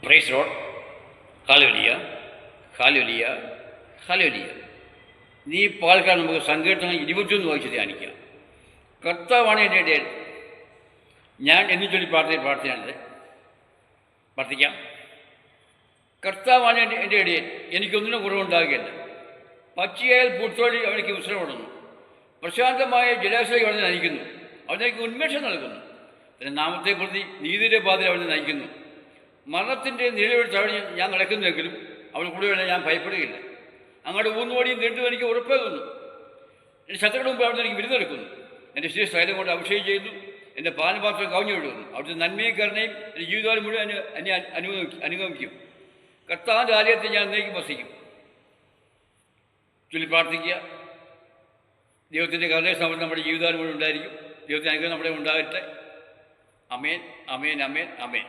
Price Lord. Hallelujah, hallelujah, hallelujah. നീ പാൽക്കാലം നമുക്ക് സങ്കീർത്തനം 21 വായിച്ച് ധ്യാനിക്കാം. കർത്താവാണ് എൻ്റെ ഇടയൻ, ഞാൻ എന്ന് ചൊല്ലി പ്രാർത്ഥനയാണിത്. പ്രാർത്ഥിക്കാം. കർത്താവാണ് എൻ്റെ ഇടയൻ, എനിക്കൊന്നിനും കുറവുണ്ടാകുകയില്ല. പച്ചയായാൽ പുത്തോഴി അവനിക്ക് വിശ്രമപ്പെടുന്നു, പ്രശാന്തമായ ജലാശയം അവനെ നയിക്കുന്നു. അവനെനിക്ക് ഉന്മേഷം നൽകുന്നു. തന്റെ നാമത്തെ പ്രതി നീതിയുടെ പാതയിൽ അവനെ നയിക്കുന്നു. മരണത്തിൻ്റെ നിലവിൽ തഴഞ്ഞ് ഞാൻ നടക്കുന്നുവെങ്കിലും അവൾ കൂടെ ഞാൻ ഭയപ്പെടുകയില്ല. അങ്ങോട്ട് ഊന്നുവടിയും നീണ്ടും എനിക്ക് ഉറപ്പേകുന്നു. എൻ്റെ ശത്രുക്കളുടെ മുമ്പ് അവിടെ എനിക്ക് വിരുന്നെടുക്കുന്നു. എൻ്റെ ശരീര സ്ഥലം കൊണ്ട് അഭിഷേകം ചെയ്യുന്നു. എൻ്റെ പാനപാത്രം കവിഞ്ഞു വിടുന്നു. അവിടുത്തെ നന്മയും കരുണയും എൻ്റെ ജീവിതകാലം മുഴുവൻ എന്നെ അനുഗമിക്കും. കർത്താവിൻ്റെ ആലയത്തെ ഞാൻ എന്നേക്കും വസിക്കും. ചൊല്ലി പ്രാർത്ഥിക്കുക. ദൈവത്തിൻ്റെ കരുണയും സമൃദ്ധി നമ്മുടെ ജീവിതകാലം മുഴുവൻ ഉണ്ടായിരിക്കും. ദൈവത്തിൻ്റെ അനുഗ്രഹം നമ്മുടെ ഉണ്ടാകട്ടെ. അമേൻ, അമേൻ, അമേൻ, അമേൻ.